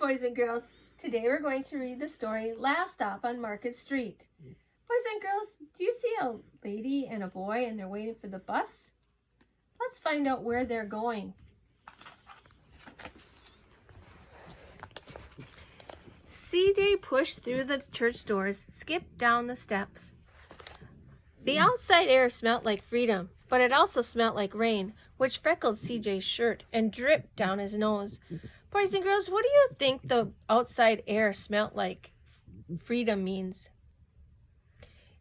boys and girls. Today we're going to read the story Last Stop on Market Street. Boys and girls, do you see a lady and a boy and they're waiting for the bus? Let's find out where they're going. CJ pushed through the church doors, skipped down the steps. The outside air smelt like freedom, but it also smelt like rain, which freckled CJ's shirt and dripped down his nose. Boys and girls, what do you think the outside air smelt like freedom means?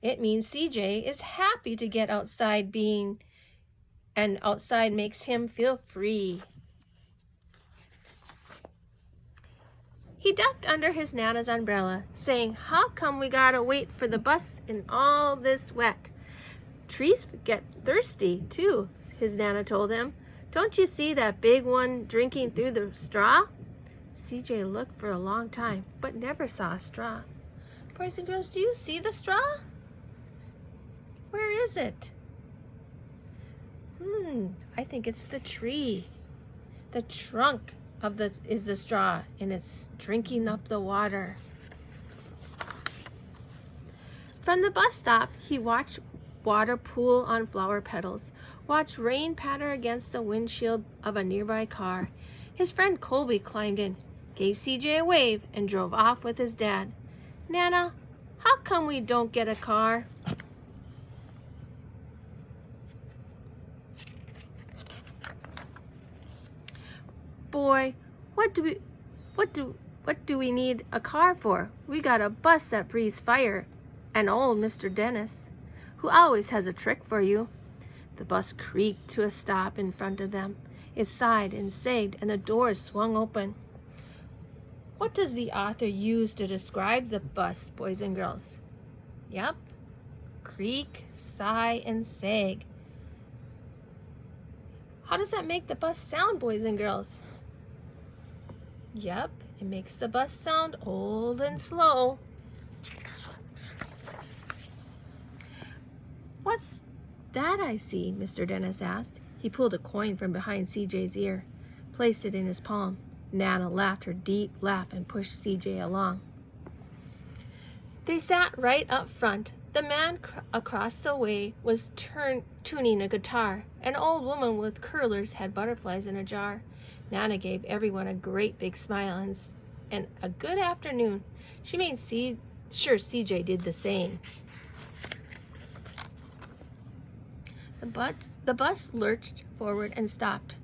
It means CJ is happy to get outside and outside makes him feel free. He ducked under his Nana's umbrella, saying, "How come we gotta wait for the bus in all this wet? Trees get thirsty, too," his Nana told him. "Don't you see that big one drinking through the straw?" CJ looked for a long time, but never saw a straw. Boys and girls, do you see the straw? Where is it? I think it's the tree. The trunk is the straw, and it's drinking up the water. From the bus stop, he watched water pool on flower petals, watched rain patter against the windshield of a nearby car. His friend Colby climbed in, gave CJ a wave, and drove off with his dad. "Nana, how come we don't get a car?" "Boy, what do we need a car for? We got a bus that breathes fire, and old Mr. Dennis, who always has a trick for you." The bus creaked to a stop in front of them. It sighed and sagged, and the doors swung open. What does the author use to describe the bus, boys and girls? Yep, creak, sigh, and sag. How does that make the bus sound, boys and girls? Yep, it makes the bus sound old and slow. "What's that I see?" Mr. Dennis asked. He pulled a coin from behind CJ's ear, placed it in his palm. Nana laughed her deep laugh and pushed CJ along. They sat right up front. The man across the way was tuning a guitar. An old woman with curlers had butterflies in a jar. Nana gave everyone a great big smile and a good afternoon. She made sure CJ did the same. The bus lurched forward and stopped.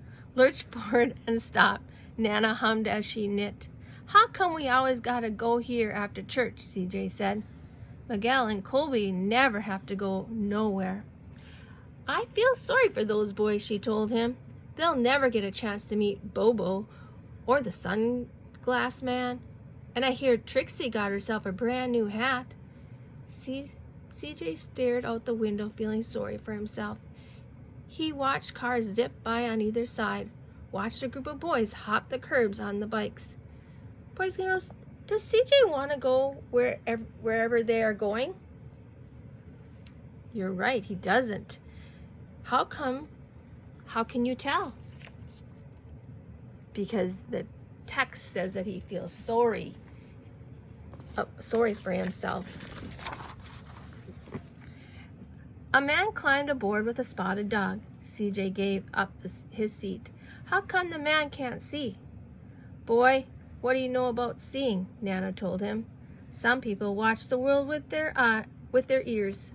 Nana hummed as she knit. "How come we always gotta go here after church?" CJ said. "Miguel and Colby never have to go nowhere." "I feel sorry for those boys," she told him. "They'll never get a chance to meet Bobo or the sunglass man. And I hear Trixie got herself a brand new hat." CJ stared out the window, feeling sorry for himself. He watched cars zip by on either side, watched a group of boys hop the curbs on the bikes. Boys and girls, does CJ want to go wherever they are going? You're right, he doesn't. How come? How can you tell? Because the text says that he feels sorry for himself. A man climbed aboard with a spotted dog. CJ gave up his seat. "How come the man can't see?" "Boy, what do you know about seeing?" Nana told him. "Some people watch the world with their ears."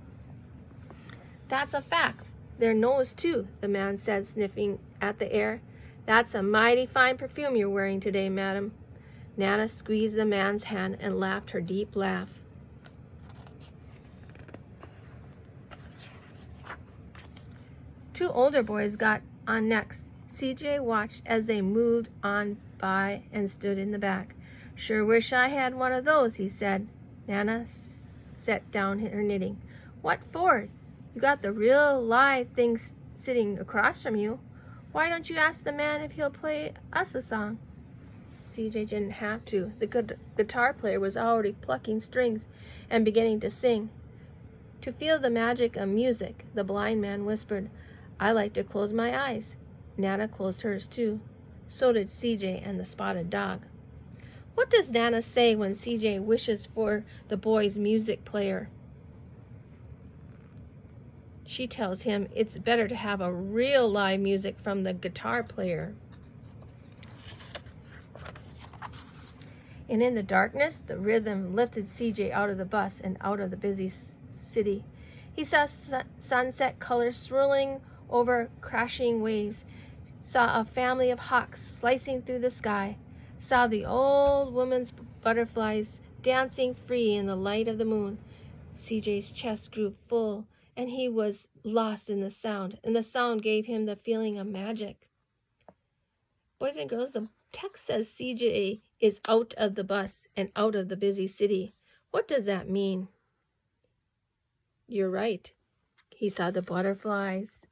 "That's a fact. Their nose, too," the man said, sniffing at the air. "That's a mighty fine perfume you're wearing today, madam." Nana squeezed the man's hand and laughed her deep laugh. Two older boys got on next. CJ watched as they moved on by and stood in the back. "Sure wish I had one of those," he said. Nana set down her knitting. "What for? You got the real live thing sitting across from you. Why don't you ask the man if he'll play us a song?" CJ didn't have to. The guitar player was already plucking strings and beginning to sing. To feel the magic of music, the blind man whispered, "I like to close my eyes." Nana closed hers too. So did CJ and the spotted dog. What does Nana say when CJ wishes for the boy's music player? She tells him it's better to have a real live music from the guitar player. And in the darkness, the rhythm lifted CJ out of the bus and out of the busy city. He saw sunset colors swirling over crashing waves, saw a family of hawks slicing through the sky, saw the old woman's butterflies dancing free in the light of the moon. CJ's chest grew full, and he was lost in the sound, and the sound gave him the feeling of magic. Boys and girls, the text says CJ is out of the bus and out of the busy city. What does that mean? You're right. He saw the butterflies,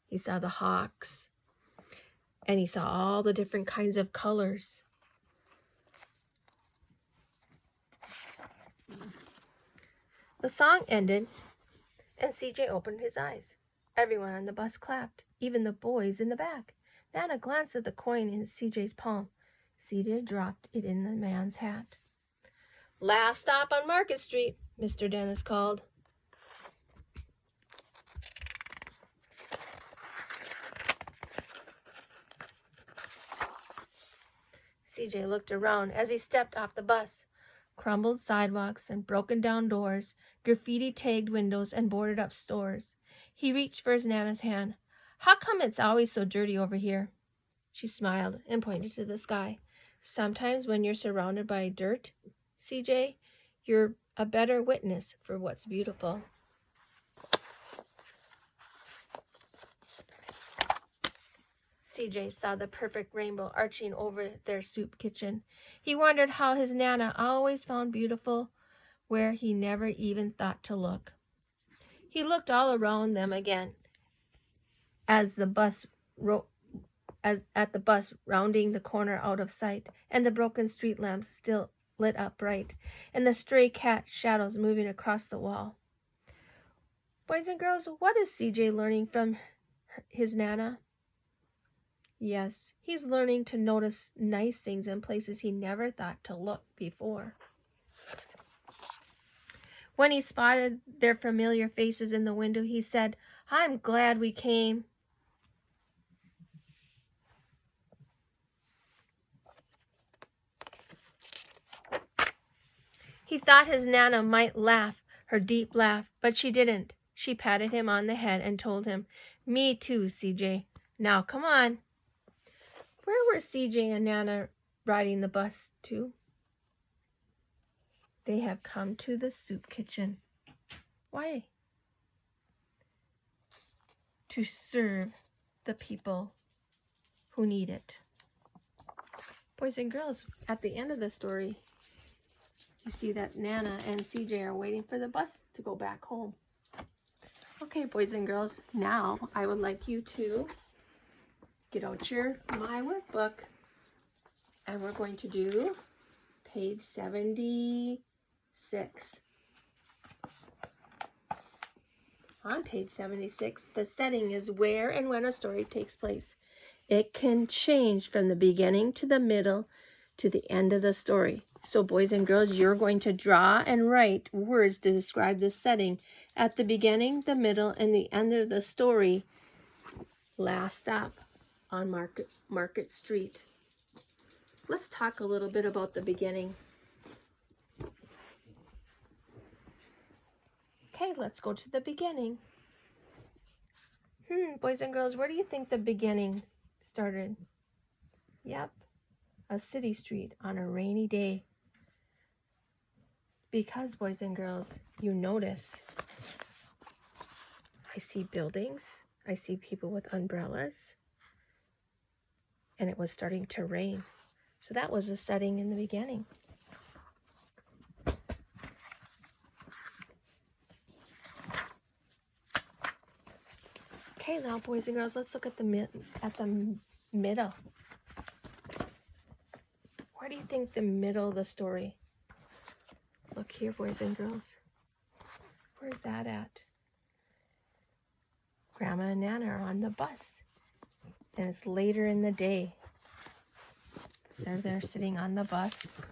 he saw the hawks, and he saw all the different kinds of colors. The song ended, and CJ opened his eyes. Everyone on the bus clapped, even the boys in the back. Nana glanced at the coin in CJ's palm. CJ dropped it in the man's hat. "Last stop on Market Street," Mr. Dennis called. CJ looked around as he stepped off the bus. Crumbled sidewalks and broken down doors, graffiti-tagged windows and boarded-up stores. He reached for his Nana's hand. "How come it's always so dirty over here?" She smiled and pointed to the sky. "Sometimes when you're surrounded by dirt, CJ, you're a better witness for what's beautiful." CJ saw the perfect rainbow arching over their soup kitchen. He wondered how his Nana always found beautiful where he never even thought to look. He looked all around them again at the bus rounding the corner out of sight, and the broken street lamps still lit up bright, and the stray cat shadows moving across the wall. Boys and girls, what is CJ learning from his Nana? Yes, he's learning to notice nice things in places he never thought to look before. When he spotted their familiar faces in the window, he said, "I'm glad we came." He thought his Nana might laugh, her deep laugh, but she didn't. She patted him on the head and told him, "Me too, CJ. Now come on." Where were CJ and Nana riding the bus to? They have come to the soup kitchen. Why? To serve the people who need it. Boys and girls, at the end of the story, you see that Nana and CJ are waiting for the bus to go back home. Okay, boys and girls, now I would like you to get out your My Workbook, and we're going to do page 76. On page 76, the setting is where and when a story takes place. It can change from the beginning to the middle to the end of the story. So boys and girls, you're going to draw and write words to describe the setting at the beginning, the middle, and the end of the story. Last stop on Market Street. Let's talk a little bit about the beginning. Okay, let's go to the beginning. Boys and girls, where do you think the beginning started? Yep, a city street on a rainy day. Because, boys and girls, you notice, I see buildings, I see people with umbrellas, and it was starting to rain. So that was the setting in the beginning. Okay, now boys and girls, let's look at the middle. Where do you think the middle of the story? Look here, boys and girls. Where's that at? Grandma and Nana are on the bus, and it's later in the day. They're sitting on the bus,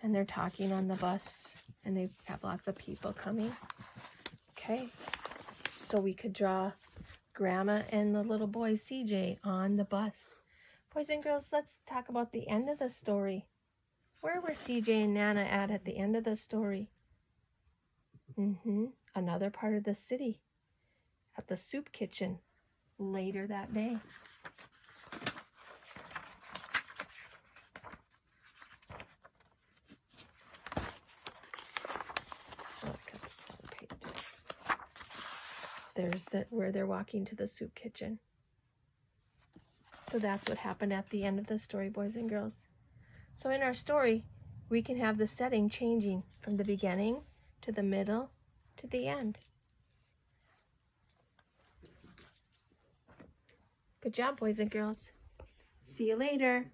and they're talking on the bus, and they have lots of people coming. Okay, so we could draw Grandma and the little boy CJ on the bus. Boys and girls, let's talk about the end of the story. Where were CJ and Nana at the end of the story? Another part of the city, at the soup kitchen later that day. There's where they're walking to the soup kitchen. So that's what happened at the end of the story, boys and girls. So in our story, we can have the setting changing from the beginning to the middle to the end. Good job, boys and girls. See you later.